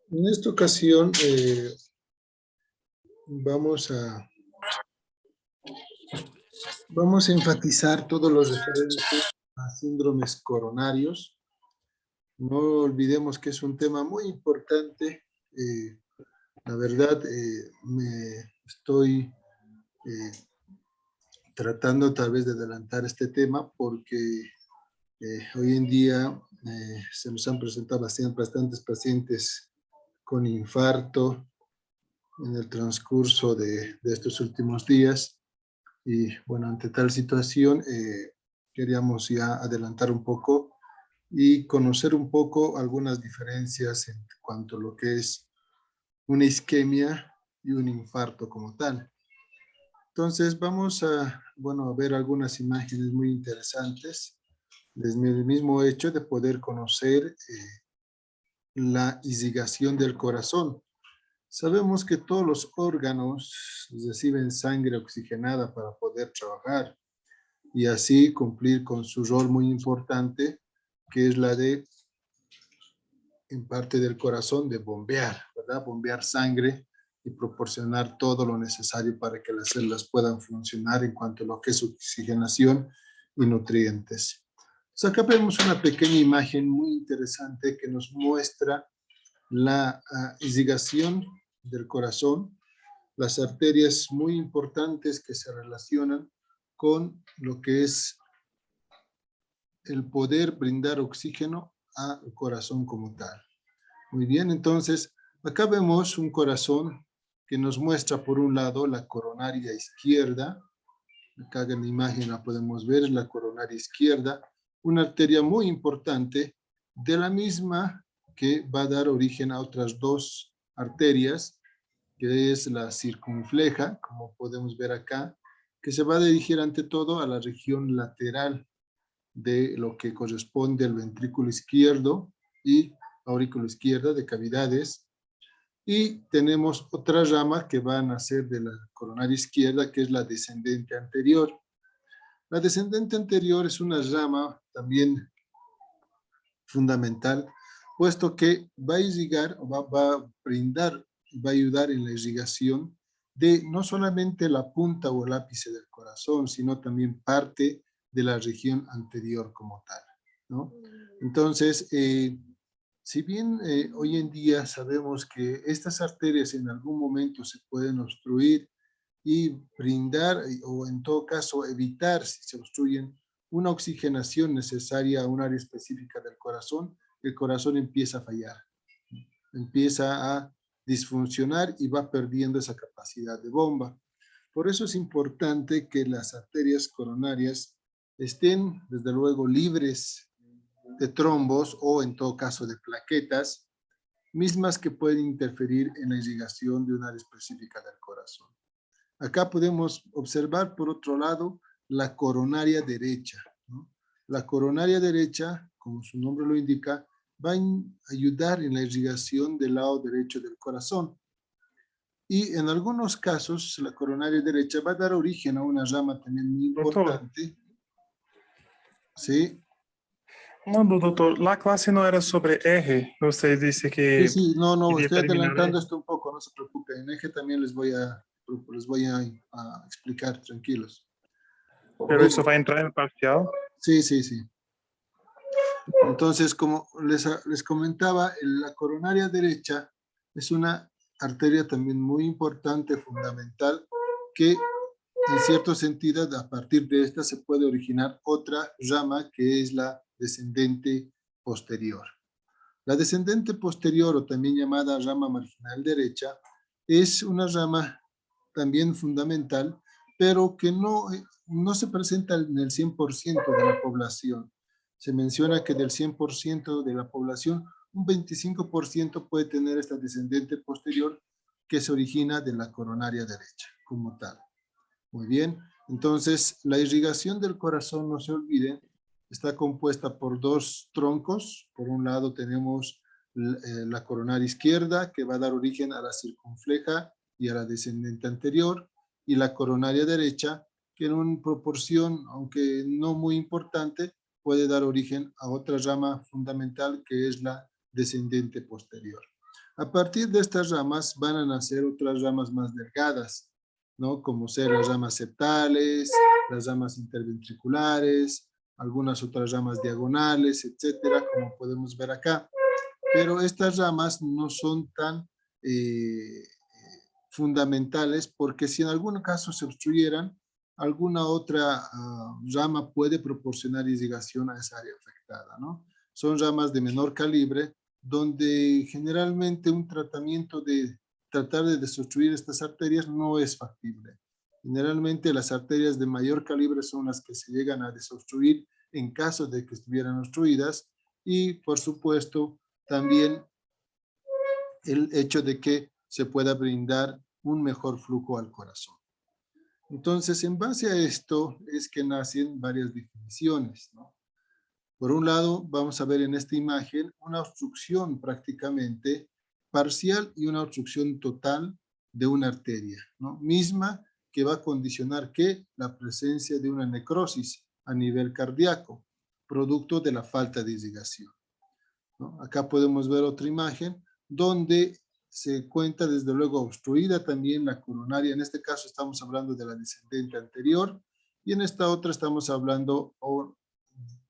En esta ocasión vamos a enfatizar todos los referentes a síndromes coronarios. No olvidemos que es un tema muy importante. La verdad, me estoy tratando tal vez de adelantar este tema porque hoy en día se nos han presentado bastantes pacientes con infarto en el transcurso de estos últimos días. Y bueno, ante tal situación, queríamos ya adelantar un poco y conocer un poco algunas diferencias en cuanto a lo que es una isquemia y un infarto como tal. Entonces vamos a ver algunas imágenes muy interesantes desde el mismo hecho de poder conocer la irrigación del corazón. Sabemos que todos los órganos reciben sangre oxigenada para poder trabajar y así cumplir con su rol muy importante, que es la de, en parte del corazón, de bombear, ¿verdad? Bombear sangre y proporcionar todo lo necesario para que las células puedan funcionar en cuanto a lo que es oxigenación y nutrientes. Entonces acá vemos una pequeña imagen muy interesante que nos muestra la irrigación del corazón, las arterias muy importantes que se relacionan con lo que es el poder brindar oxígeno al corazón como tal. Muy bien, entonces acá vemos un corazón que nos muestra por un lado la coronaria izquierda. Acá en la imagen la podemos ver, la coronaria izquierda, una arteria muy importante, de la misma que va a dar origen a otras dos arterias, que es la circunfleja, como podemos ver acá, que se va a dirigir ante todo a la región lateral de lo que corresponde al ventrículo izquierdo y aurícula izquierda de cavidades. Y tenemos otra rama que va a nacer de la coronaria izquierda, que es la descendente anterior. La descendente anterior es una rama también fundamental, puesto que va a irrigar, va a brindar, va a ayudar en la irrigación de no solamente la punta o el ápice del corazón, sino también parte de la región anterior como tal, ¿no? Entonces, si bien hoy en día sabemos que estas arterias en algún momento se pueden obstruir y brindar, o en todo caso evitar, si se obstruyen, una oxigenación necesaria a un área específica del corazón, el corazón empieza a fallar, empieza a disfuncionar y va perdiendo esa capacidad de bomba. Por eso es importante que las arterias coronarias estén, desde luego, libres de trombos o, en todo caso, de plaquetas, mismas que pueden interferir en la irrigación de un área específica del corazón. Acá podemos observar, por otro lado, la coronaria derecha, ¿no? La coronaria derecha, como su nombre lo indica, va a ayudar en la irrigación del lado derecho del corazón. Y en algunos casos, la coronaria derecha va a dar origen a una rama también muy importante. ¿Sí? No, doutor, la clase no era sobre eje. Usted dice que... Sí, no, estoy adelantando esto un poco, no se preocupen. En eje también les voy a explicar, tranquilos. Pero eso va a entrar en parcial. Sí. Entonces, como les comentaba, la coronaria derecha es una arteria también muy importante, fundamental, que en cierto sentido, a partir de esta se puede originar otra rama que es la descendente posterior. La descendente posterior, o también llamada rama marginal derecha, es una rama también fundamental, pero que no se presenta en el 100% de la población. Se menciona que del 100% de la población, un 25% puede tener esta descendente posterior que se origina de la coronaria derecha, como tal. Muy bien, entonces la irrigación del corazón, no se olviden, está compuesta por dos troncos. Por un lado tenemos la coronaria izquierda, que va a dar origen a la circunfleja y a la descendente anterior, y la coronaria derecha, que en una proporción, aunque no muy importante, puede dar origen a otra rama fundamental, que es la descendente posterior. A partir de estas ramas van a nacer otras ramas más delgadas, ¿no? Como ser las ramas septales, las ramas interventriculares, algunas otras ramas diagonales, etcétera, como podemos ver acá. Pero estas ramas no son tan fundamentales, porque si en algún caso se obstruyeran, alguna otra rama puede proporcionar irrigación a esa área afectada, ¿no? Son ramas de menor calibre, donde generalmente un tratamiento de tratar de desobstruir estas arterias no es factible. Generalmente las arterias de mayor calibre son las que se llegan a desobstruir en caso de que estuvieran obstruidas, y por supuesto también el hecho de que se pueda brindar un mejor flujo al corazón. Entonces, en base a esto es que nacen varias definiciones, ¿no? Por un lado, vamos a ver en esta imagen una obstrucción prácticamente parcial y una obstrucción total de una arteria, ¿no? Misma que va a condicionar que la presencia de una necrosis a nivel cardíaco, producto de la falta de irrigación, ¿no? Acá podemos ver otra imagen donde se cuenta desde luego obstruida también la coronaria. En este caso estamos hablando de la descendente anterior y en esta otra estamos hablando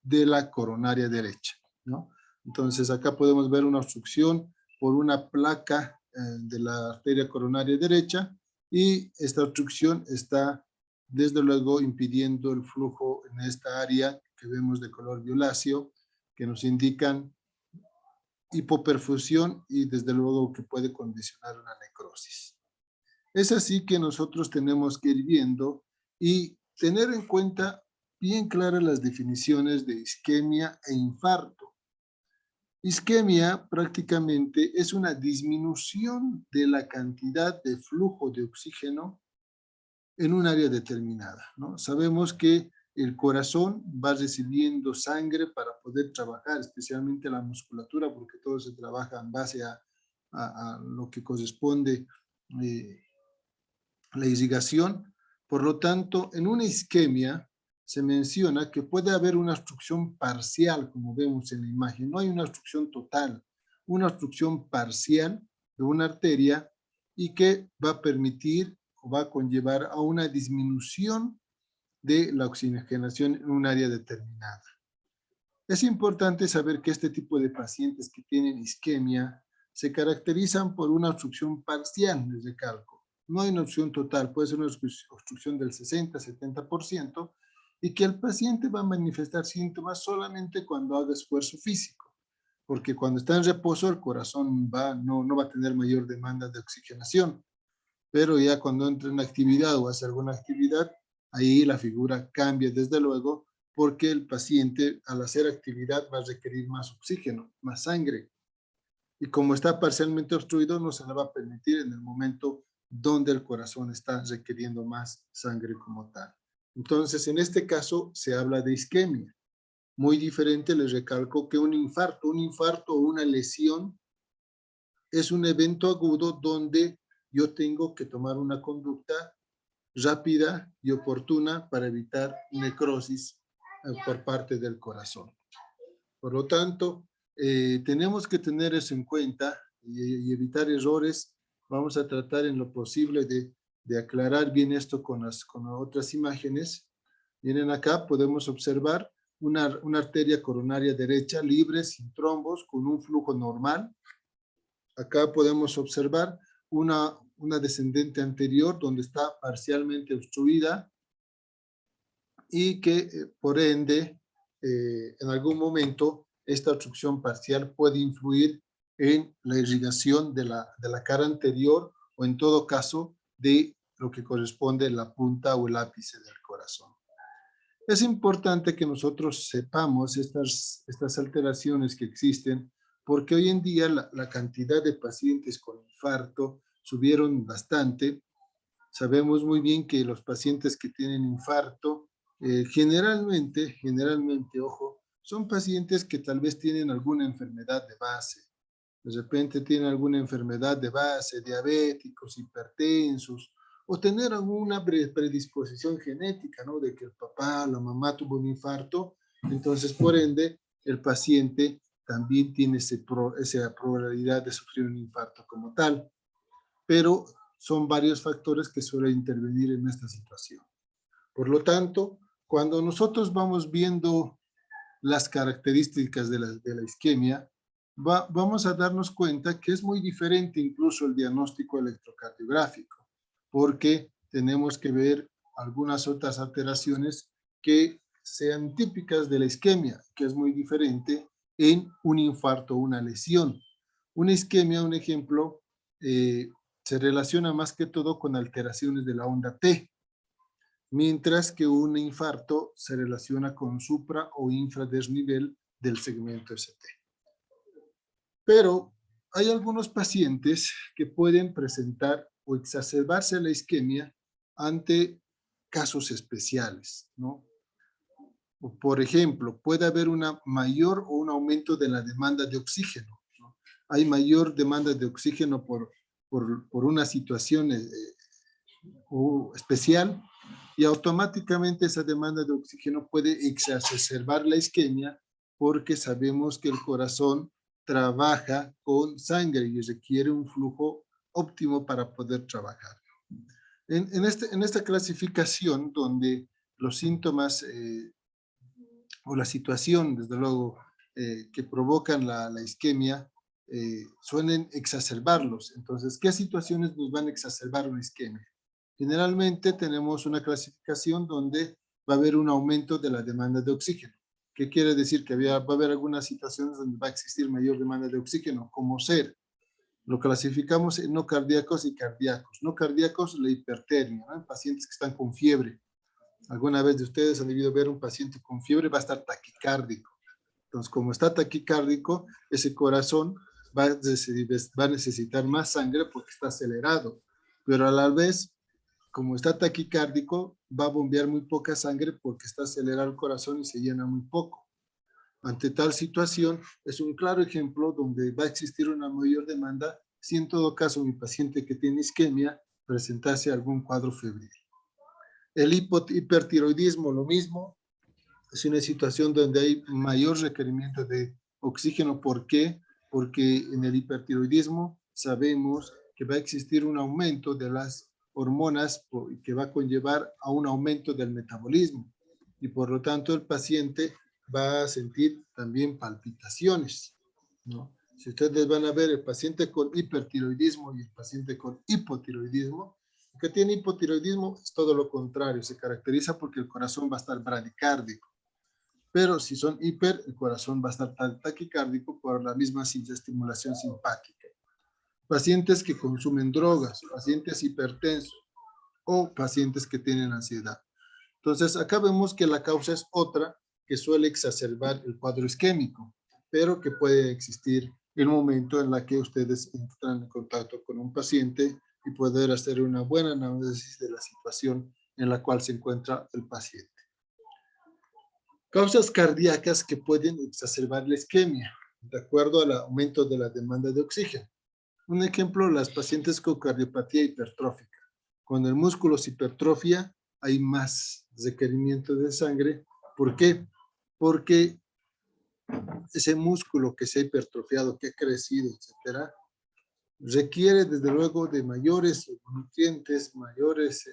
de la coronaria derecha, ¿no? Entonces acá podemos ver una obstrucción por una placa de la arteria coronaria derecha, y esta obstrucción está desde luego impidiendo el flujo en esta área que vemos de color violáceo, que nos indican hipoperfusión y desde luego que puede condicionar una necrosis. Es así que nosotros tenemos que ir viendo y tener en cuenta bien claras las definiciones de isquemia e infarto. Isquemia prácticamente es una disminución de la cantidad de flujo de oxígeno en un área determinada, ¿no? Sabemos que el corazón va recibiendo sangre para poder trabajar, especialmente la musculatura, porque todo se trabaja en base a lo que corresponde la irrigación. Por lo tanto, en una isquemia se menciona que puede haber una obstrucción parcial, como vemos en la imagen. No hay una obstrucción total, una obstrucción parcial de una arteria, y que va a permitir o va a conllevar a una disminución de la oxigenación en un área determinada. Es importante saber que este tipo de pacientes que tienen isquemia se caracterizan por una obstrucción parcial, les recalco. No hay una obstrucción total, puede ser una obstrucción del 60-70%, y que el paciente va a manifestar síntomas solamente cuando haga esfuerzo físico, porque cuando está en reposo el corazón no va a tener mayor demanda de oxigenación, pero ya cuando entra en actividad o hace alguna actividad, ahí la figura cambia desde luego, porque el paciente al hacer actividad va a requerir más oxígeno, más sangre. Y como está parcialmente obstruido, no se le va a permitir en el momento donde el corazón está requiriendo más sangre como tal. Entonces, en este caso se habla de isquemia. Muy diferente, les recalco, que un infarto. Un infarto o una lesión es un evento agudo donde yo tengo que tomar una conducta rápida y oportuna para evitar necrosis por parte del corazón. Por lo tanto, tenemos que tener eso en cuenta y evitar errores. Vamos a tratar en lo posible de aclarar bien esto con otras imágenes. Miren acá, podemos observar una arteria coronaria derecha libre, sin trombos, con un flujo normal. Acá podemos observar una descendente anterior donde está parcialmente obstruida y que por ende en algún momento esta obstrucción parcial puede influir en la irrigación de la cara anterior, o en todo caso de lo que corresponde a la punta o el ápice del corazón. Es importante que nosotros sepamos estas alteraciones que existen, porque hoy en día la cantidad de pacientes con infarto subieron bastante. Sabemos muy bien que los pacientes que tienen infarto generalmente, ojo, son pacientes que tal vez tienen alguna enfermedad de base. De repente tienen alguna enfermedad de base, diabéticos, hipertensos, o tener alguna predisposición genética, ¿no? De que el papá, la mamá tuvo un infarto, entonces por ende el paciente también tiene esa probabilidad de sufrir un infarto como tal. Pero son varios factores que suelen intervenir en esta situación. Por lo tanto, cuando nosotros vamos viendo las características de la isquemia, vamos a darnos cuenta que es muy diferente incluso el diagnóstico electrocardiográfico, porque tenemos que ver algunas otras alteraciones que sean típicas de la isquemia, que es muy diferente en un infarto o una lesión. Una isquemia, un ejemplo, se relaciona más que todo con alteraciones de la onda T, mientras que un infarto se relaciona con supra o infradesnivel del segmento ST. Pero hay algunos pacientes que pueden presentar o exacerbarse la isquemia ante casos especiales, ¿no? Por ejemplo, puede haber una mayor o un aumento de la demanda de oxígeno, ¿no? Hay mayor demanda de oxígeno por una situación especial, y automáticamente esa demanda de oxígeno puede exacerbar la isquemia, porque sabemos que el corazón trabaja con sangre y requiere un flujo óptimo para poder trabajar. En esta clasificación, donde los síntomas o la situación, desde luego, que provocan la isquemia, suelen exacerbarlos. Entonces, ¿qué situaciones nos van a exacerbar una isquemia? Generalmente tenemos una clasificación donde va a haber un aumento de la demanda de oxígeno. ¿Qué quiere decir? Que va a haber algunas situaciones donde va a existir mayor demanda de oxígeno, como ser, lo clasificamos en no cardíacos y cardíacos. No cardíacos, la hipertermia, ¿no? Pacientes que están con fiebre. Alguna vez de ustedes han debido ver un paciente con fiebre, va a estar taquicárdico. Entonces, como está taquicárdico, ese corazón va a necesitar más sangre porque está acelerado. Pero a la vez, como está taquicárdico, va a bombear muy poca sangre porque está acelerado el corazón y se llena muy poco. Ante tal situación, es un claro ejemplo donde va a existir una mayor demanda si en todo caso mi paciente que tiene isquemia presentase algún cuadro febril. El hipertiroidismo, lo mismo, es una situación donde hay mayor requerimiento de oxígeno. ¿Por qué? Porque en el hipertiroidismo sabemos que va a existir un aumento de las hormonas que va a conllevar a un aumento del metabolismo, y por lo tanto el paciente va a sentir también palpitaciones, ¿no? Si ustedes van a ver el paciente con hipertiroidismo y el paciente con hipotiroidismo, el que tiene hipotiroidismo es todo lo contrario, se caracteriza porque el corazón va a estar bradicárdico. Pero si son hiper, el corazón va a estar taquicárdico por la misma estimulación simpática. Pacientes que consumen drogas, pacientes hipertensos o pacientes que tienen ansiedad. Entonces, acá vemos que la causa es otra, que suele exacerbar el cuadro isquémico, pero que puede existir el momento en la que ustedes entran en contacto con un paciente y poder hacer una buena análisis de la situación en la cual se encuentra el paciente. Causas cardíacas que pueden exacerbar la isquemia, de acuerdo al aumento de la demanda de oxígeno. Un ejemplo, las pacientes con cardiopatía hipertrófica. Cuando el músculo se hipertrofia, hay más requerimiento de sangre. ¿Por qué? Porque ese músculo que se ha hipertrofiado, que ha crecido, etcétera, requiere desde luego de mayores nutrientes, mayores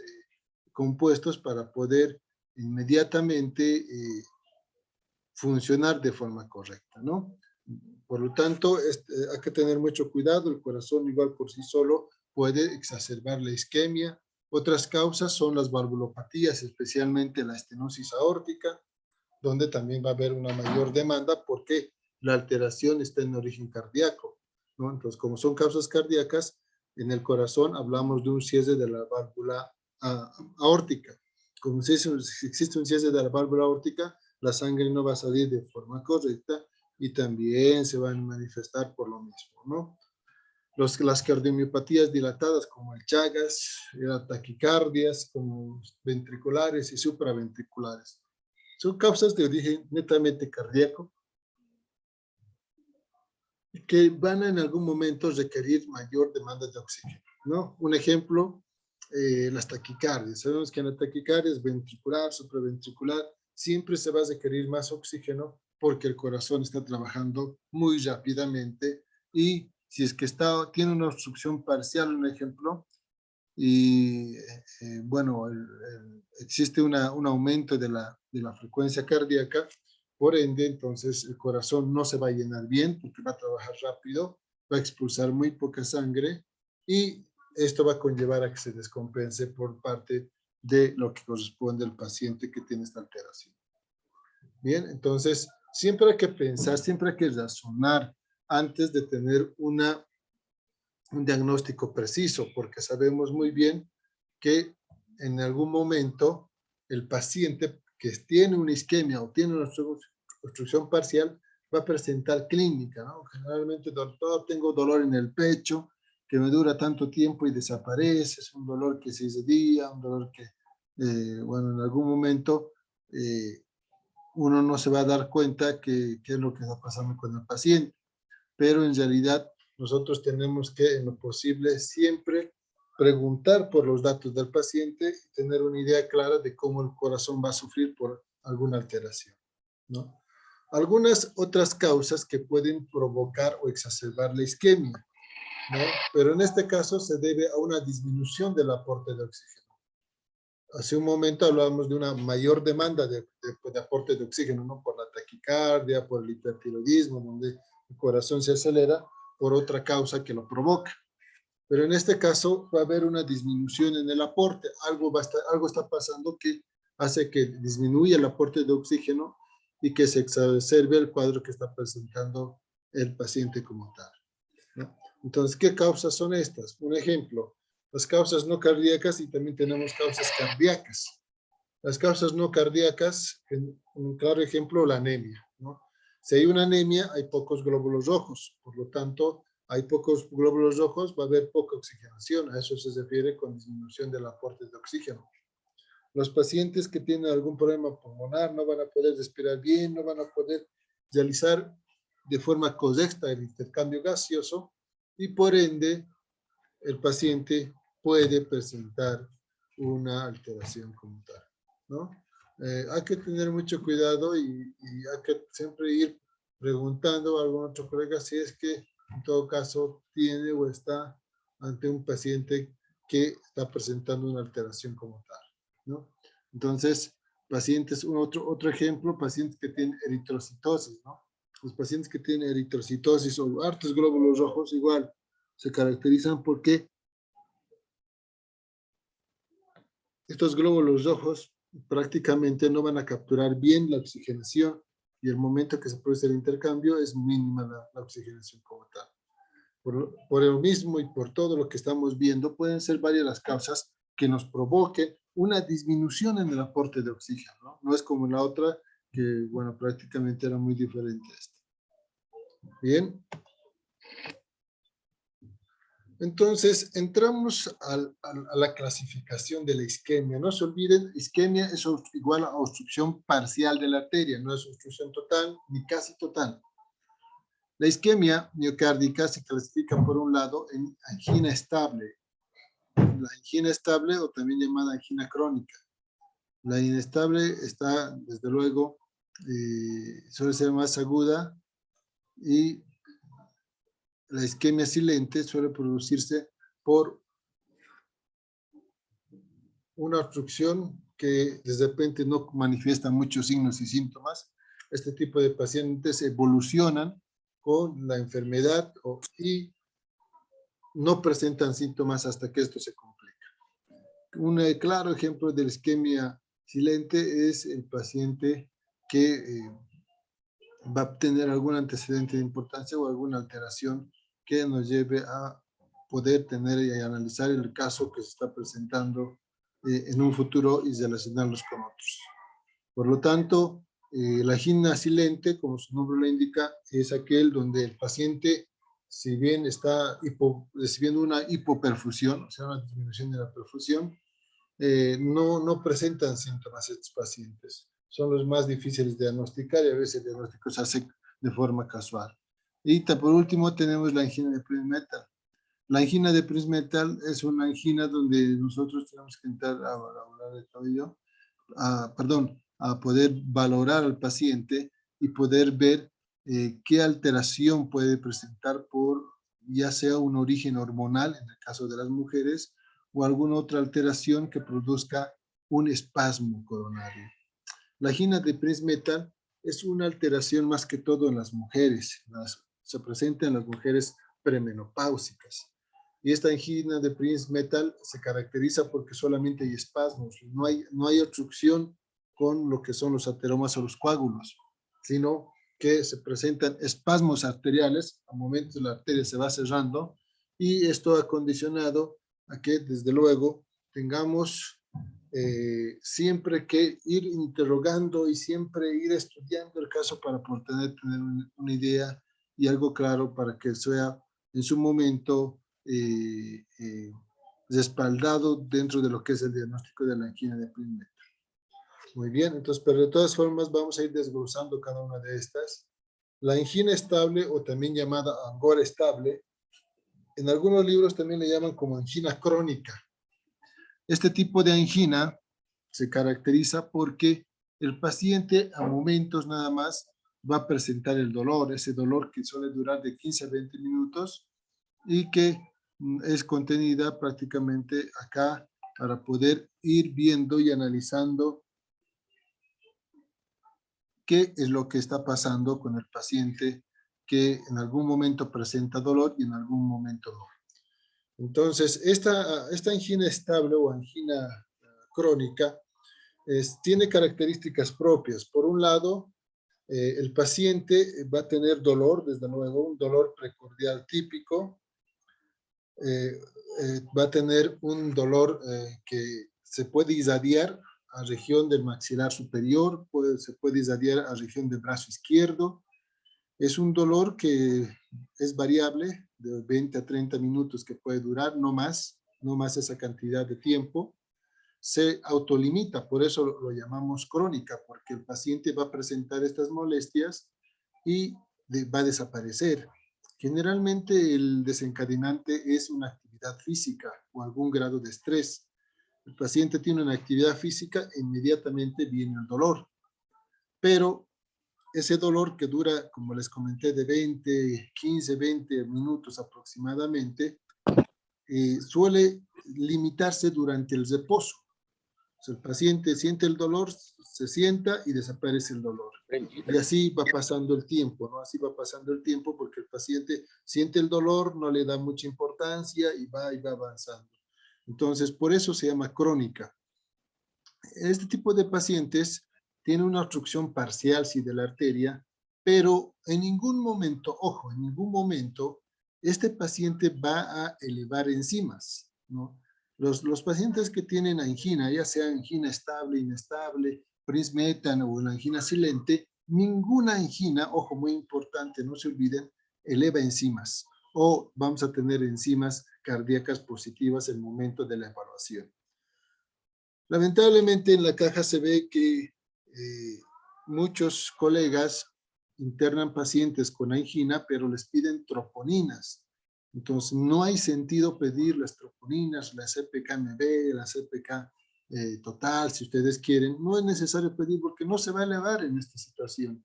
compuestos para poder inmediatamente funcionar de forma correcta, ¿no? Por lo tanto, hay que tener mucho cuidado. El corazón igual por sí solo puede exacerbar la isquemia. Otras causas son las valvulopatías, especialmente la estenosis aórtica, donde también va a haber una mayor demanda porque la alteración está en origen cardíaco, ¿no? Entonces, como son causas cardíacas, en el corazón hablamos de un cierre de la válvula aórtica. Como si existe un cierre de la válvula aórtica, la sangre no va a salir de forma correcta y también se van a manifestar por lo mismo, ¿no? Las cardiomiopatías dilatadas como el Chagas, las taquicardias como ventriculares y supraventriculares, son causas de origen netamente cardíaco que van a en algún momento requerir mayor demanda de oxígeno, ¿no? Un ejemplo, las taquicardias. Sabemos que en la taquicardia ventricular, supraventricular, siempre se va a requerir más oxígeno porque el corazón está trabajando muy rápidamente y si es que tiene una obstrucción parcial, un ejemplo, y bueno, existe un aumento de la frecuencia cardíaca, por ende, entonces el corazón no se va a llenar bien porque va a trabajar rápido, va a expulsar muy poca sangre y esto va a conllevar a que se descompense por parte de lo que corresponde al paciente que tiene esta alteración. Bien, entonces siempre hay que pensar, siempre hay que razonar antes de tener un diagnóstico preciso, porque sabemos muy bien que en algún momento el paciente que tiene una isquemia o tiene una obstrucción parcial va a presentar clínica, ¿no? Generalmente, doctor, tengo dolor en el pecho que me dura tanto tiempo y desaparece, es un dolor que se día, un dolor que, bueno, en algún momento uno no se va a dar cuenta qué es lo que está pasando con el paciente, pero en realidad nosotros tenemos que, en lo posible, siempre preguntar por los datos del paciente y tener una idea clara de cómo el corazón va a sufrir por alguna alteración, ¿no? Algunas otras causas que pueden provocar o exacerbar la isquemia, ¿no? Pero en este caso se debe a una disminución del aporte de oxígeno. Hace un momento hablábamos de una mayor demanda de aporte de oxígeno, ¿no? Por la taquicardia, por el hipertiroidismo, donde el corazón se acelera por otra causa que lo provoca. Pero en este caso va a haber una disminución en el aporte. Algo está pasando que hace que disminuya el aporte de oxígeno y que se exacerbe el cuadro que está presentando el paciente como tal, ¿no? Entonces, ¿qué causas son estas? Un ejemplo, las causas no cardíacas y también tenemos causas cardíacas. Las causas no cardíacas, un claro ejemplo, la anemia, ¿no? Si hay una anemia, hay pocos glóbulos rojos, por lo tanto, hay pocos glóbulos rojos, va a haber poca oxigenación, a eso se refiere con disminución del aporte de oxígeno. Los pacientes que tienen algún problema pulmonar no van a poder respirar bien, no van a poder realizar de forma correcta el intercambio gaseoso y por ende el paciente puede presentar una alteración como tal, ¿no? Hay que tener mucho cuidado y hay que siempre ir preguntando a algún otro colega si es que en todo caso tiene o está ante un paciente que está presentando una alteración como tal, ¿no? Entonces, pacientes, otro ejemplo, pacientes que tienen eritrocitosis, ¿no? Los pacientes que tienen eritrocitosis o hartos glóbulos rojos igual se caracterizan porque estos glóbulos rojos prácticamente no van a capturar bien la oxigenación y el momento que se produce el intercambio es mínima la oxigenación como tal. Por lo mismo y por todo lo que estamos viendo, pueden ser varias las causas que nos provoquen una disminución en el aporte de oxígeno, ¿no? No es como la otra, que, bueno, prácticamente era muy diferente a esta. Bien. Entonces, entramos a la clasificación de la isquemia. No se olviden, isquemia es igual a obstrucción parcial de la arteria, no es obstrucción total ni casi total. La isquemia miocárdica se clasifica por un lado en angina estable. La angina estable o también llamada angina crónica. La inestable está, desde luego, suele ser más aguda y la isquemia silente suele producirse por una obstrucción que de repente no manifiesta muchos signos y síntomas. Este tipo de pacientes evolucionan con la enfermedad y no presentan síntomas hasta que esto se complica. Un claro ejemplo de la isquemia silente es el paciente que va a tener algún antecedente de importancia o alguna alteración que nos lleve a poder tener y analizar el caso que se está presentando en un futuro y relacionarlos con otros. Por lo tanto, la angina silente, como su nombre lo indica, es aquel donde el paciente, si bien está recibiendo una hipoperfusión, o sea, una disminución de la perfusión, no presentan síntomas estos pacientes. Son los más difíciles de diagnosticar y a veces el diagnóstico se hace de forma casual. Y por último tenemos la angina de Prinzmetal. La angina de Prinzmetal es una angina donde nosotros tenemos que entrar a valorar el cabello, a poder valorar al paciente y poder ver qué alteración puede presentar por ya sea un origen hormonal, en el caso de las mujeres, o alguna otra alteración que produzca un espasmo coronario. La angina de Prinzmetal es una alteración más que todo en las mujeres, se presenta en las mujeres premenopáusicas. Y esta angina de Prinzmetal se caracteriza porque solamente hay espasmos, no hay obstrucción con lo que son los ateromas o los coágulos, sino que se presentan espasmos arteriales, a momentos la arteria se va cerrando, y esto ha condicionado a que, desde luego, tengamos siempre que ir interrogando y siempre ir estudiando el caso para poder tener una idea y algo claro para que sea en su momento respaldado dentro de lo que es el diagnóstico de la angina de Prinzmetal. Muy bien, entonces, pero de todas formas vamos a ir desglosando cada una de estas. La angina estable, o también llamada angora estable, en algunos libros también le llaman como angina crónica. Este tipo de angina se caracteriza porque el paciente a momentos nada más va a presentar el dolor, ese dolor que suele durar de 15 a 20 minutos y que es contenida prácticamente acá para poder ir viendo y analizando qué es lo que está pasando con el paciente que en algún momento presenta dolor y en algún momento no. Entonces, esta angina estable o angina crónica tiene características propias. Por un lado, el paciente va a tener dolor, desde luego, un dolor precordial típico. Va a tener un dolor que se puede irradiar a región del maxilar superior, se puede irradiar a región del brazo izquierdo. Es un dolor que es variable, de 20 a 30 minutos que puede durar, no más esa cantidad de tiempo. Se autolimita, por eso lo llamamos crónica, porque el paciente va a presentar estas molestias y va a desaparecer. Generalmente el desencadenante es una actividad física o algún grado de estrés. El paciente tiene una actividad física e inmediatamente viene el dolor. Pero ese dolor que dura, como les comenté, de 15, 20 minutos aproximadamente, suele limitarse durante el reposo. O sea, el paciente siente el dolor, se sienta y desaparece el dolor. Y así va pasando el tiempo, ¿no? Así va pasando el tiempo porque el paciente siente el dolor, no le da mucha importancia y va avanzando. Entonces, por eso se llama crónica. Este tipo de pacientes tiene una obstrucción parcial, sí, de la arteria, pero en ningún momento, ojo, en ningún momento, este paciente va a elevar enzimas, ¿no? Los pacientes que tienen angina, ya sea angina estable, inestable, Prinzmetal o la angina silente, ninguna angina, ojo, muy importante, no se olviden, eleva enzimas o vamos a tener enzimas cardíacas positivas en el momento de la evaluación. Lamentablemente en la caja se ve que muchos colegas internan pacientes con angina, pero les piden troponinas. Entonces no hay sentido pedir las troponinas, la CPK-MB, la CPK total, si ustedes quieren. No es necesario pedir porque no se va a elevar en esta situación,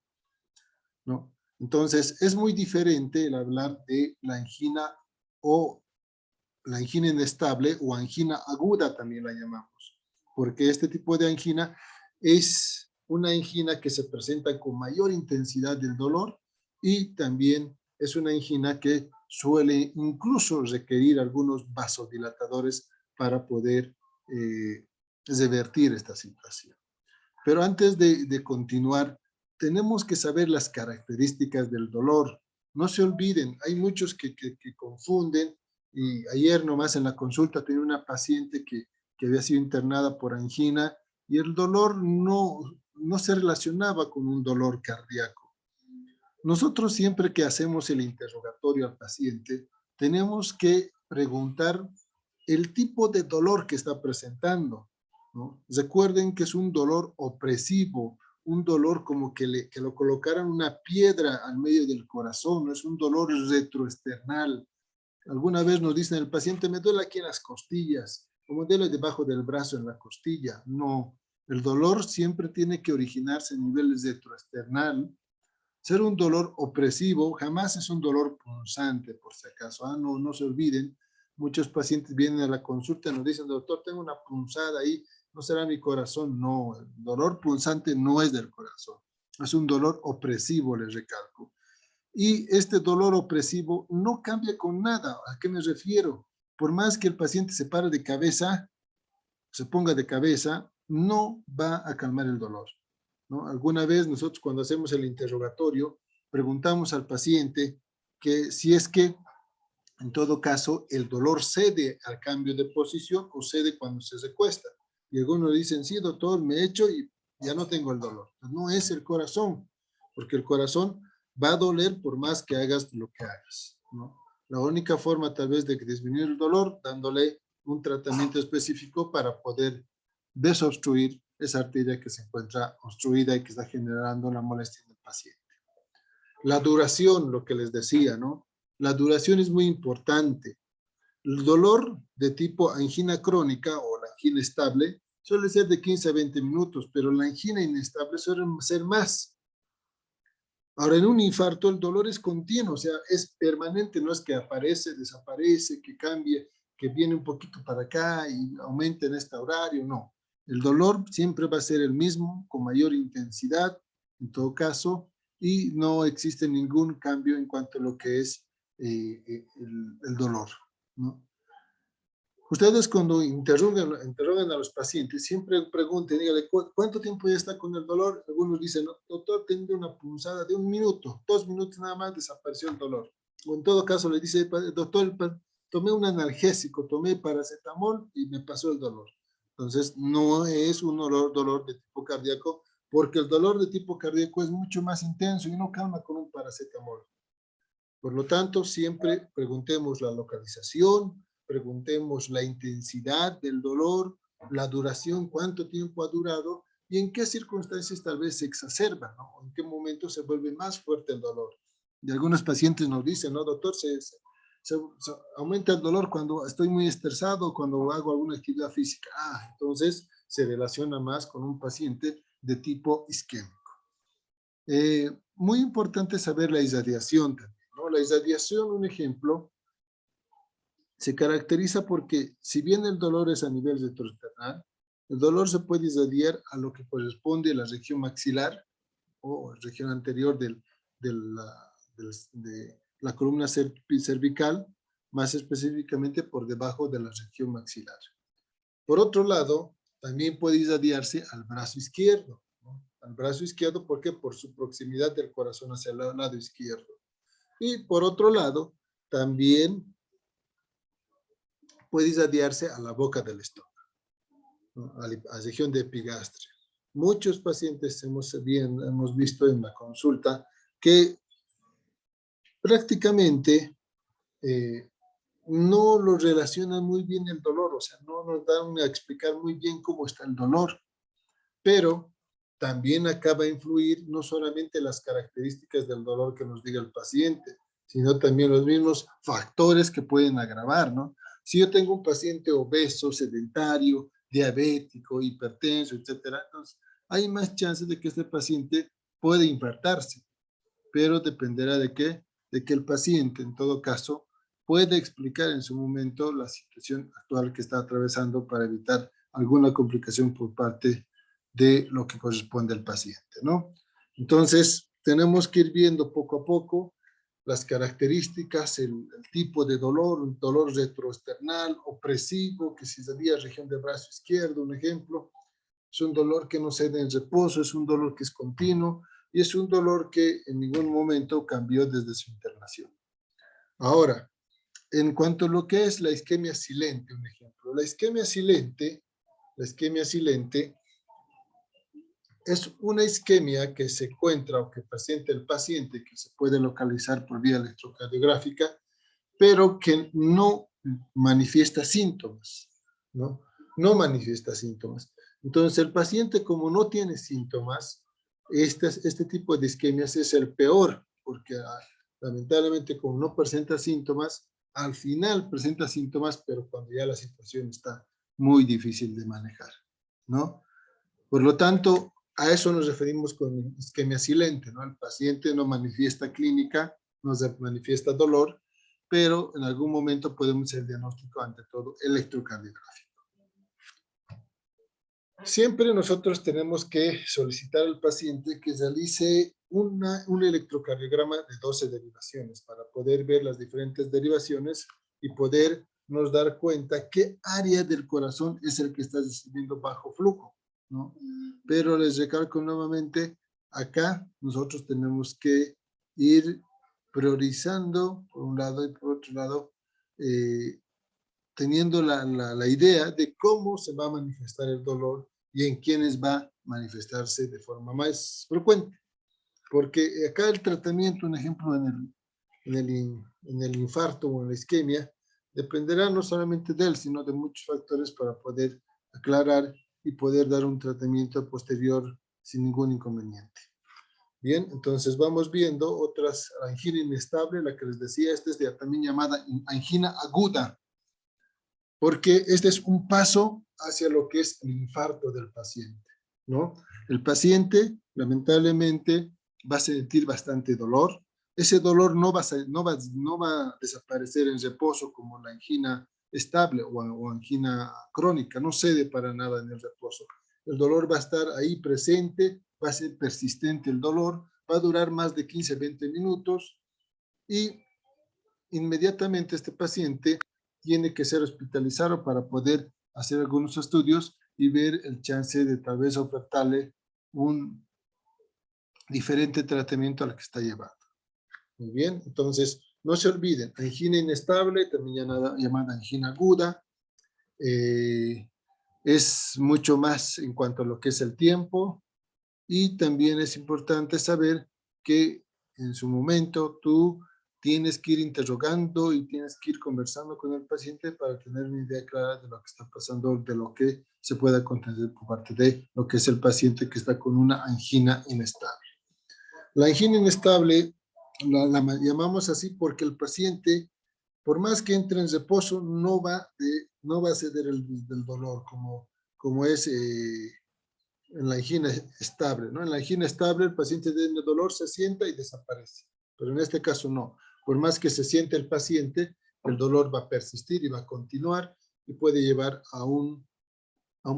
¿no? Entonces es muy diferente el hablar de la angina o la angina inestable o angina aguda también la llamamos, porque este tipo de angina es una angina que se presenta con mayor intensidad del dolor y también es una angina que suele incluso requerir algunos vasodilatadores para poder revertir esta situación. Pero antes de continuar, tenemos que saber las características del dolor. No se olviden, hay muchos que confunden. Y ayer nomás en la consulta tenía una paciente que había sido internada por angina y el dolor no se relacionaba con un dolor cardíaco. Nosotros siempre que hacemos el interrogatorio al paciente, tenemos que preguntar el tipo de dolor que está presentando, ¿no? Recuerden que es un dolor opresivo, un dolor como que lo colocaran una piedra al medio del corazón, no es un dolor retroesternal. Alguna vez nos dicen, el paciente me duele aquí en las costillas, o me duele debajo del brazo en la costilla. No, el dolor siempre tiene que originarse a nivel retroesternal, Ser un dolor opresivo jamás es un dolor punzante, por si acaso. No, no se olviden, muchos pacientes vienen a la consulta y nos dicen, doctor, tengo una punzada ahí, ¿no será mi corazón? No, el dolor punzante no es del corazón. Es un dolor opresivo, les recalco. Y este dolor opresivo no cambia con nada. ¿A qué me refiero? Por más que el paciente se pare de cabeza, se ponga de cabeza, no va a calmar el dolor, ¿no? Alguna vez nosotros cuando hacemos el interrogatorio, preguntamos al paciente que si es que, en todo caso, el dolor cede al cambio de posición o cede cuando se recuesta. Y algunos dicen, sí, doctor, me echo y ya no tengo el dolor. No es el corazón, porque el corazón va a doler por más que hagas lo que hagas, ¿no? La única forma tal vez de disminuir el dolor, dándole un tratamiento específico para poder desobstruir esa arteria que se encuentra obstruida y que está generando la molestia en el paciente. La duración, lo que les decía, ¿no? La duración es muy importante. El dolor de tipo angina crónica o la angina estable suele ser de 15 a 20 minutos, pero la angina inestable suele ser más. Ahora, en un infarto el dolor es continuo, o sea, es permanente, no es que aparece, desaparece, que cambie, que viene un poquito para acá y aumenta en este horario, no. El dolor siempre va a ser el mismo, con mayor intensidad, en todo caso, y no existe ningún cambio en cuanto a lo que es el dolor, ¿no? Ustedes cuando interrogan a los pacientes, siempre pregunten, dígale, ¿cuánto tiempo ya está con el dolor? Algunos dicen, no, doctor, tengo una punzada de 1 minuto, 2 minutos nada más, desapareció el dolor. O en todo caso le dice, doctor, tomé un analgésico, tomé paracetamol y me pasó el dolor. Entonces, no es un dolor de tipo cardíaco, porque el dolor de tipo cardíaco es mucho más intenso y no calma con un paracetamol. Por lo tanto, siempre preguntemos la localización, preguntemos la intensidad del dolor, la duración, cuánto tiempo ha durado y en qué circunstancias tal vez se exacerba, ¿no? En qué momento se vuelve más fuerte el dolor. Y algunos pacientes nos dicen, no, doctor, se aumenta el dolor cuando estoy muy estresado, cuando hago alguna actividad física. Entonces se relaciona más con un paciente de tipo isquémico. Muy importante saber la irradiación también, ¿no? La irradiación, un ejemplo, se caracteriza porque si bien el dolor es a nivel retroesternal, el dolor se puede irradiar a lo que corresponde a la región maxilar o región anterior de la columna cervical, más específicamente por debajo de la región maxilar. Por otro lado, también puede irradiarse al brazo izquierdo, ¿no? Al brazo izquierdo, ¿por qué? Por su proximidad del corazón hacia el lado izquierdo. Y por otro lado, también puede irradiarse a la boca del estómago, ¿no? A la región de epigastria. Muchos pacientes hemos visto en la consulta que prácticamente no lo relacionan muy bien el dolor, o sea, no nos dan a explicar muy bien cómo está el dolor, pero también acaba a influir no solamente las características del dolor que nos diga el paciente, sino también los mismos factores que pueden agravar, ¿no? Si yo tengo un paciente obeso, sedentario, diabético, hipertenso, etcétera, entonces hay más chances de que este paciente pueda infartarse, pero dependerá de qué, de que el paciente, en todo caso, puede explicar en su momento la situación actual que está atravesando para evitar alguna complicación por parte de lo que corresponde al paciente, ¿no? Entonces, tenemos que ir viendo poco a poco las características, el tipo de dolor, un dolor retroesternal, opresivo, que si sería región del brazo izquierdo, un ejemplo, es un dolor que no cede en reposo, es un dolor que es continuo y es un dolor que en ningún momento cambió desde su internación. Ahora, en cuanto a lo que es la isquemia silente, un ejemplo, la isquemia silente es una isquemia que se encuentra o que presenta el paciente, que se puede localizar por vía electrocardiográfica, pero que no manifiesta síntomas, ¿no? No manifiesta síntomas. Entonces, el paciente, como no tiene síntomas, este tipo de isquemias es el peor, porque lamentablemente, como no presenta síntomas, al final presenta síntomas, pero cuando ya la situación está muy difícil de manejar, ¿no? Por lo tanto, A eso nos referimos con isquemia silente, ¿no? El paciente no manifiesta clínica, no manifiesta dolor, pero en algún momento podemos hacer el diagnóstico, ante todo, electrocardiográfico. Siempre nosotros tenemos que solicitar al paciente que realice un electrocardiograma de 12 derivaciones para poder ver las diferentes derivaciones y podernos dar cuenta qué área del corazón es el que está recibiendo bajo flujo, ¿no? Pero les recalco nuevamente, acá nosotros tenemos que ir priorizando por un lado y por otro lado, teniendo la idea de cómo se va a manifestar el dolor y en quiénes va a manifestarse de forma más frecuente. Porque acá el tratamiento, un ejemplo en el infarto o en la isquemia, dependerá no solamente de él, sino de muchos factores para poder aclarar y poder dar un tratamiento posterior sin ningún inconveniente. Bien, entonces vamos viendo otras, angina inestable, la que les decía, esta es también llamada angina aguda, porque este es un paso hacia lo que es el infarto del paciente, ¿no? El paciente, lamentablemente, va a sentir bastante dolor. Ese dolor no va a desaparecer en reposo como la angina estable o angina crónica, no cede para nada en el reposo. El dolor va a estar ahí presente, va a ser persistente el dolor, va a durar más de 15, 20 minutos y inmediatamente este paciente tiene que ser hospitalizado para poder hacer algunos estudios y ver el chance de tal vez ofertarle un diferente tratamiento al que está llevando. Muy bien, entonces no se olviden, angina inestable, también llamada angina aguda, es mucho más en cuanto a lo que es el tiempo y también es importante saber que en su momento tú tienes que ir interrogando y tienes que ir conversando con el paciente para tener una idea clara de lo que está pasando, de lo que se pueda contender por parte de lo que es el paciente que está con una angina inestable. La angina inestable la llamamos así porque el paciente, por más que entre en reposo, no va a ceder del dolor como es en la angina estable, ¿no? En la angina estable el paciente tiene dolor, se sienta y desaparece, pero en este caso no. Por más que se siente el paciente, el dolor va a persistir y va a continuar y puede llevar a un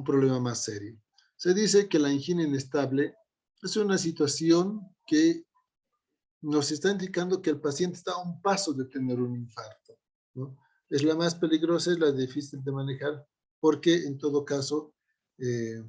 problema más serio. Se dice que la angina inestable es una situación que nos está indicando que el paciente está a un paso de tener un infarto, ¿no? Es la más peligrosa, es la difícil de manejar, porque en todo caso el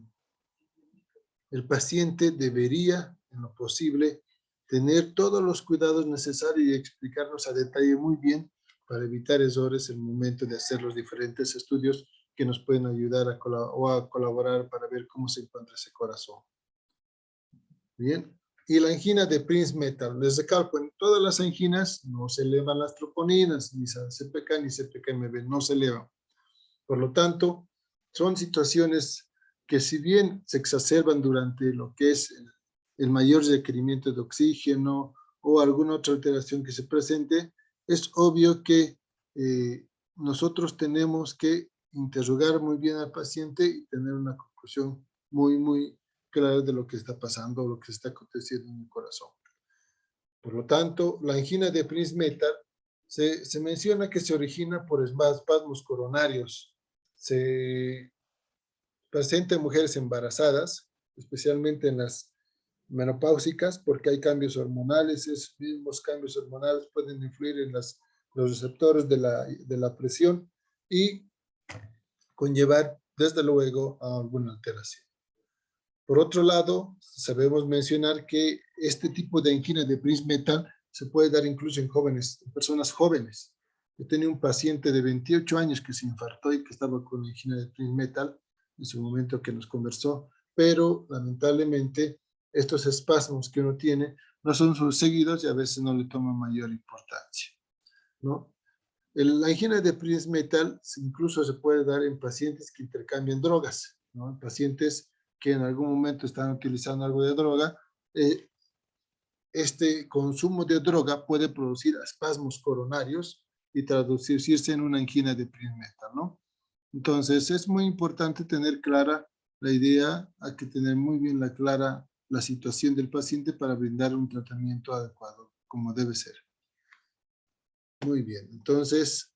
paciente debería, en lo posible, tener todos los cuidados necesarios y explicarnos a detalle muy bien para evitar errores en el momento de hacer los diferentes estudios que nos pueden ayudar a colaborar para ver cómo se encuentra ese corazón. Bien. Y la angina de Prinzmetal, les recalco, en todas las anginas no se elevan las troponinas, ni CPK ni CPK-MB, no se elevan. Por lo tanto, son situaciones que si bien se exacerban durante lo que es el mayor requerimiento de oxígeno o alguna otra alteración que se presente, es obvio que nosotros tenemos que interrogar muy bien al paciente y tener una conclusión muy clara de lo que está pasando o lo que está aconteciendo en el corazón. Por lo tanto, la angina de Prinzmetal se menciona que se origina por espasmos coronarios. Se presenta en mujeres embarazadas, especialmente en las menopáusicas, porque hay cambios hormonales. Esos mismos cambios hormonales pueden influir en los receptores de la presión y conllevar, desde luego, a alguna alteración. Por otro lado, sabemos mencionar que este tipo de angina de Prinzmetal se puede dar incluso en jóvenes, en personas jóvenes. Yo tenía un paciente de 28 años que se infartó y que estaba con angina de Prinzmetal en su momento que nos conversó, pero lamentablemente estos espasmos que uno tiene no son seguidos y a veces no le toman mayor importancia, ¿no? La angina de Prinzmetal incluso se puede dar en pacientes que intercambian drogas, ¿no? En pacientes que en algún momento están utilizando algo de droga, este consumo de droga puede producir espasmos coronarios y traducirse en una angina de Prinzmetal, ¿no? Entonces es muy importante tener clara la idea hay que tener muy bien clara la situación del paciente para brindar un tratamiento adecuado, como debe ser. Muy bien, entonces,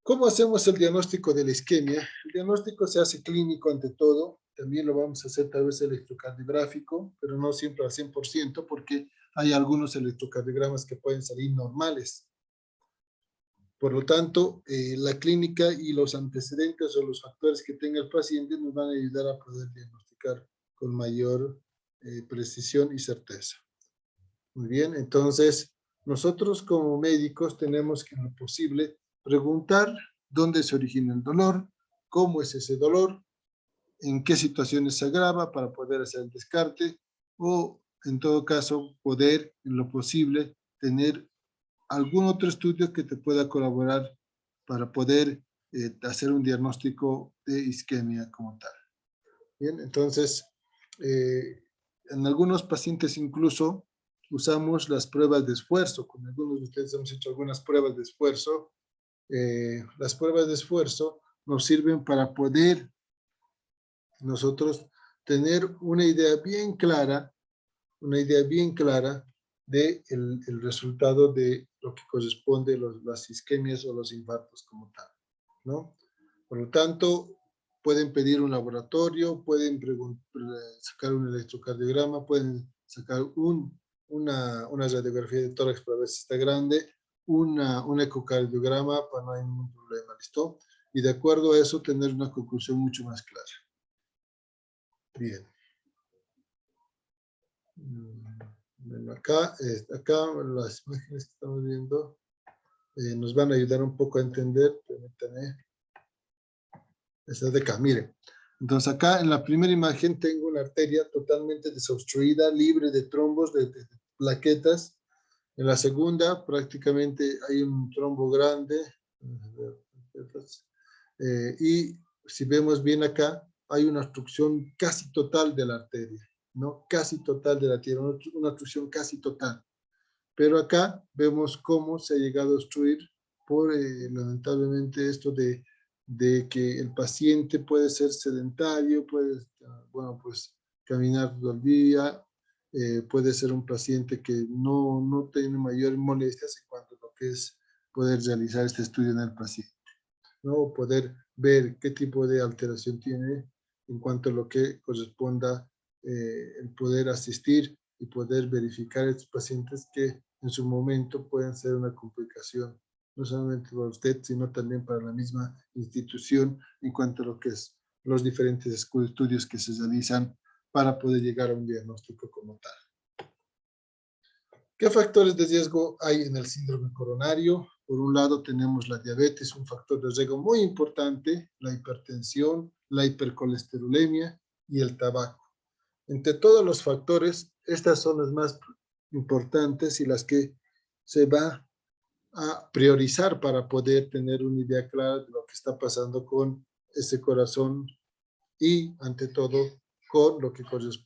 ¿cómo hacemos el diagnóstico de la isquemia? El diagnóstico se hace clínico ante todo, también lo vamos a hacer tal vez electrocardiográfico, pero no siempre al 100% porque hay algunos electrocardiogramas que pueden salir normales. Por lo tanto, la clínica y los antecedentes o los factores que tenga el paciente nos van a ayudar a poder diagnosticar con mayor precisión y certeza. Muy bien, entonces nosotros como médicos tenemos que en lo posible preguntar dónde se origina el dolor, cómo es ese dolor, en qué situaciones se agrava para poder hacer el descarte o en todo caso poder en lo posible tener algún otro estudio que te pueda colaborar para poder hacer un diagnóstico de isquemia como tal. Bien, entonces, en algunos pacientes incluso usamos las pruebas de esfuerzo. Con algunos de ustedes hemos hecho algunas pruebas de esfuerzo. Las pruebas de esfuerzo nos sirven para poder nosotros tener una idea bien clara de el resultado de lo que corresponde las isquemias o los infartos como tal, ¿no? Por lo tanto, pueden pedir un laboratorio, pueden sacar un electrocardiograma, pueden sacar una radiografía de tórax para ver si está grande, un ecocardiograma para no hay ningún problema, ¿listo? Y de acuerdo a eso, tener una conclusión mucho más clara. Bien. Bueno, acá las imágenes que estamos viendo nos van a ayudar un poco a entender. Permítanme. Esta es de acá, miren. Entonces acá en la primera imagen tengo una arteria totalmente desobstruida, libre de trombos, de plaquetas. En la segunda prácticamente hay un trombo grande. Y si vemos bien acá, hay una obstrucción casi total de la arteria, ¿no? Casi total de la arteria, una obstrucción casi total. Pero acá vemos cómo se ha llegado a obstruir por, lamentablemente, esto de que el paciente puede ser sedentario, puede, bueno, pues caminar todo el día, puede ser un paciente que no tiene mayores molestias en cuanto a lo que es poder realizar este estudio en el paciente, ¿no? Poder ver qué tipo de alteración tiene en cuanto a lo que corresponda el poder asistir y poder verificar a estos pacientes que en su momento pueden ser una complicación, no solamente para usted, sino también para la misma institución en cuanto a lo que es los diferentes estudios que se realizan para poder llegar a un diagnóstico como tal. ¿Qué factores de riesgo hay en el síndrome coronario? Por un lado tenemos la diabetes, un factor de riesgo muy importante, la hipertensión, la hipercolesterolemia y el tabaco. Entre todos los factores, estas son las más importantes y las que se va a priorizar para poder tener una idea clara de lo que está pasando con ese corazón y, ante todo, con lo que corresponde